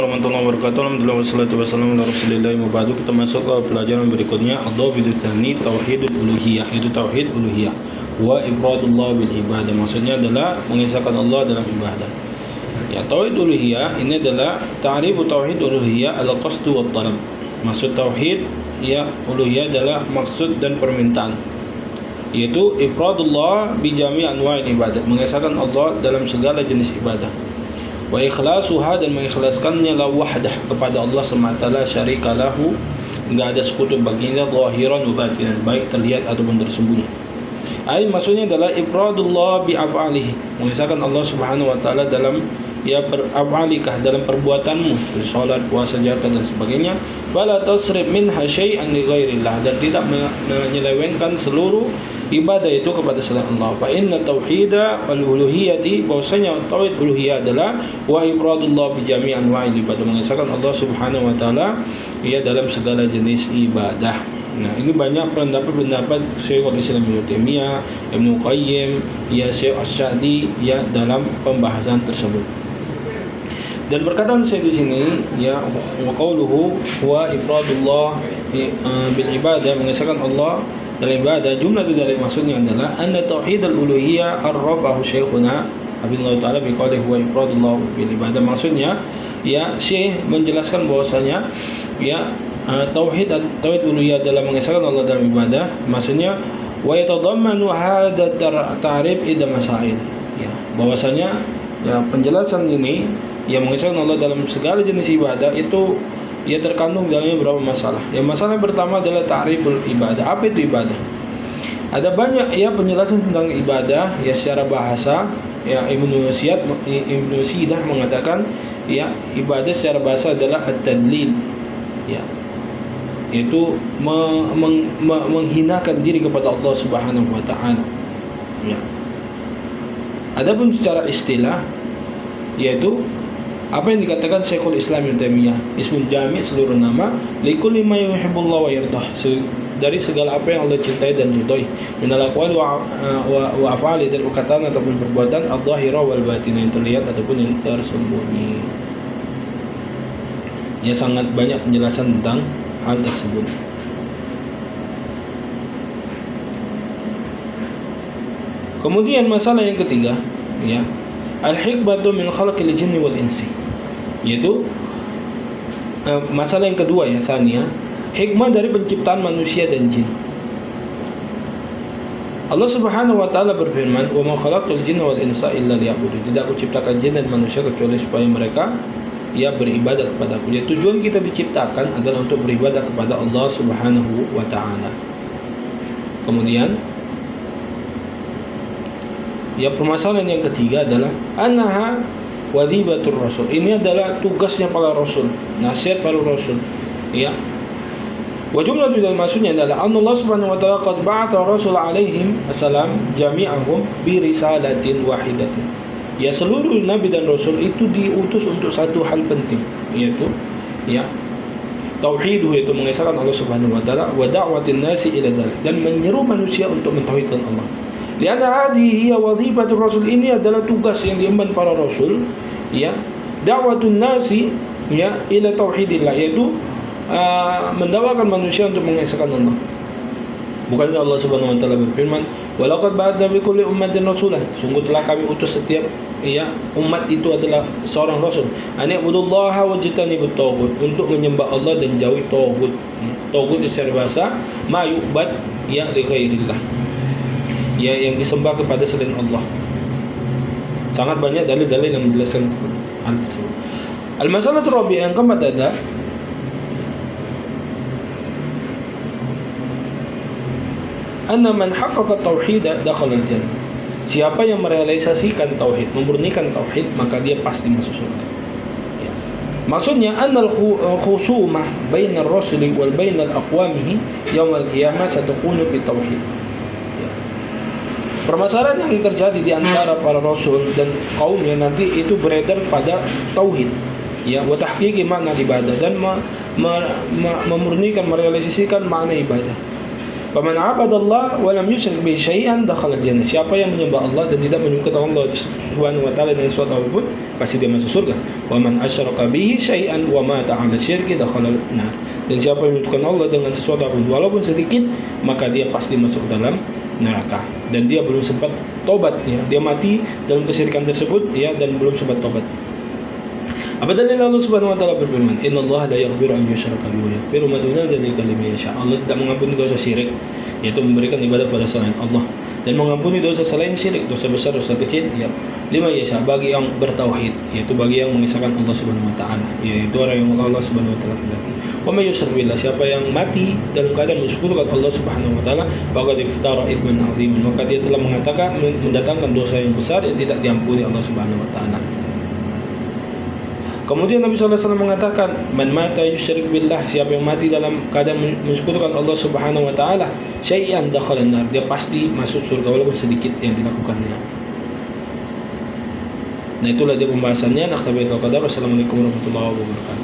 warahmatullahi wabarakatuh. Alhamdulillah wassalatu wassalamu ala Rasulillah wa ba'du. Kita masuk ke pelajaran berikutnya, ad-dhabit tsani, tauhidul uluhiyah, itu tauhid uluhiyah. Wa ifradullah bil ibadah, maksudnya adalah mengesahkan Allah dalam ibadah. Ya, tauhid uluhiyah ini adalah ta'rifu tauhid uluhiyah al-qasdu wa talab. Maksud tauhid ya uluhiyah adalah maksud dan permintaan, yaitu ifradullah bi jami' anwa'il ibadah, mengesahkan Allah dalam segala jenis ibadah. Wa ikhlasuha, dan mengikhlaskannya la wahdah, kepada Allah semata, la syarika lahu, enggak ada sekutu baginya, zahiran wa batinan, baik terlihat ataupun tersembunyi. Ai maksudnya adalah ifradullah bi af'alihi, mengesahkan Allah Subhanahu wa taala dalam ya af'alikah, dalam perbuatanmu, salat, puasa, zakat dan sebagainya. Fala tasrif minha syai'an li ghairillah, dan tidak menyelewengkan seluruh ibadah itu kepada selain Allah. Fa inna tauhida wal uluhiyati, bahwasanya tauhid uluhiyah adalah wa ifradullah bi jami' anwa'il ibadah, mengesahkan Allah Subhanahu wa taala ya dalam segala jenis ibadah. Nah, ini banyak pendapat Syekhul Islam Ibnu Taimiyah, Ibnu Qayyim, ya Syekh Asy-Sya'di ya dalam pembahasan tersebut. Dan perkataan saya di sini ya wa qauluhu wa ifradullah bil ibadah, mengesahkan Allah dalam ibadah, jumlah dari maksudnya adalah anna tauhidul uluhiyah arrafahu syekhuna Habibullah taala bi qawlihi wa ifradullah bil ibadah. Maksudnya ya Syekh menjelaskan bahwasanya ya tauhid uluhiyah adalah mengesahkan Allah dalam ibadah. Maksudnya wa yatadammanu hadha ta'rif ida masail, ya bahwasanya ya penjelasan ini yang mengesahkan Allah dalam segala jenis ibadah itu ya terkandung dalamnya beberapa masalah. Yang masalah yang pertama adalah ta'riful ibadah. Apa itu ibadah? Ada banyak ya penjelasan tentang ibadah ya secara bahasa. Ya Ibnu Sidah mengatakan ya ibadah secara bahasa adalah at-tadlil, ya yaitu menghinakan diri kepada Allah Subhanahu wa taala. Ya. Adapun secara istilah yaitu apa yang dikatakan Syekhul Islam Ibnu Taimiyah, ismul jami', seluruh nama, likulli ma yuhibbullah wa yardah, dari segala apa yang Allah cintai dan ridhoi, minal aqwali wa af'ali, dari perkataan ataupun perbuatan, adh-dhahira wal batin, yang terlihat ataupun yang tersembunyi. Ya sangat banyak penjelasan tentang hal tersebut. Kemudian masalah yang ketiga ya al-hikmatu min khalqil jinni wal insi, yaitu masalah yang kedua ya tsaniyah, hikmah dari penciptaan manusia dan jin. Allah Subhanahu wa taala berfirman, "Wa ma khalaqtul jinna wal insa illa liya'budun." Tidak aku ciptakan jin dan manusia kecuali supaya mereka ya beribadah kepada Aku. Ya, tujuan kita diciptakan adalah untuk beribadah kepada Allah Subhanahu wa taala. Kemudian ya permasalahan yang ketiga adalah annaha wadhibatur rasul. Ini adalah tugasnya para rasul, nasihat para rasul. Ya. Wa jumlatu dari maksudnya adalah Allah Subhanahu wa taala qad ba'atha rasul alaihim assalam jami'ahum bi risalatin wahidatin. Ya seluruh nabi dan rasul itu diutus untuk satu hal penting, yaitu ya tauhid, yaitu mengesahkan Allah Subhanahu wa taala, wa da'watin nasi ila dzalik, dan menyeru manusia untuk mentauhidkan Allah. Lianna hadhihi hiya wadhibatur rasul, ini adalah tugas yang diemban para rasul, ya da'watun nasi ya ila tauhidillah, yaitu mendakwakan manusia untuk mengesahkan Allah. Bukankah Allah Subhanahu wa taala berfirman, "Wa laqad ba'atsna fi kulli ummatin rasulan." Sungguh telah kami utus setiap ya umat itu adalah seorang rasul. Ani ibudullaha wajtanibut taghut, untuk menyembah Allah dan jauhi taghut. Taghut secara bahasa ma yu'bad ya li ghairillah, ya yang disembah kepada selain Allah. Sangat banyak dalil-dalil yang menjelaskan hal tersebut. Al-masalah rabi'ah yang keempat adalah anna man haqqaqa tauhid dakhala al-jannah. Siapa yang merealisasikan tauhid, memurnikan tauhid, maka dia pasti masuk surga. Ya. Maksudnya annal khusumah bainar rasuli wal bainal aqwamihi yaumil qiyamah satakunu bi tauhid. Ya. Permasalahan yang terjadi di antara para rasul dan kaumnya nanti itu beredar pada tauhid. Ya, wa tahqiqi makna ibadah, dan memurnikan, merealisasikan makna ibadah. Faman 'abadallah wa lam yusyrik bihi syai'an dakhala al-jannah. Siapa yang menyembah Allah dan tidak menyekutukan Allah Subhanahu wa taala dengan sesuatu apapun, pasti dia masuk surga. Wa man asyraka bihi syai'an wa mata 'ala syirki dakhala an-nar. Dan siapa yang menyekutukan Allah dengan sesuatu apapun walaupun sedikit, maka dia pasti masuk dalam neraka. Dan dia belum sempat tobat ya. Dia mati dalam kesyirikan tersebut ya dan belum sempat tobat. Apa dalil Allah Subhanahu wa taala berfirman, "Innallaha la yaghfiru an yushraka bihi wa yaghfiru ma duna dzalika liman yasha." Allah tidak mengampuni dosa syirik, yaitu memberikan ibadat pada selain Allah, dan mengampuni dosa selain syirik, dosa besar, dosa kecil, ya, liman yasha, bagi yang bertauhid, yaitu bagi yang mengisahkan Allah Subhanahu wa taala, yaitu orang yang Allah Subhanahu wa taala kehendaki. Wa may yusyrik billah, siapa yang mati dalam keadaan mensekutukan Allah Subhanahu wa taala, faqad iftara itsman 'adziman, maka dia telah mengatakan mendatangkan dosa yang besar yang tidak diampuni Allah Subhanahu wa taala. Kemudian Nabi SAW mengatakan, man mata yusyrik billah, siapa yang mati dalam keadaan mensekutukan Allah Subhanahu wa taala, syai'an dakhala an-nar, dia pasti masuk surga walaupun sedikit yang dilakukannya. Nah, itulah dia pembahasannya. Naktabi al-qadar. Wassalamualaikum warahmatullahi wabarakatuh.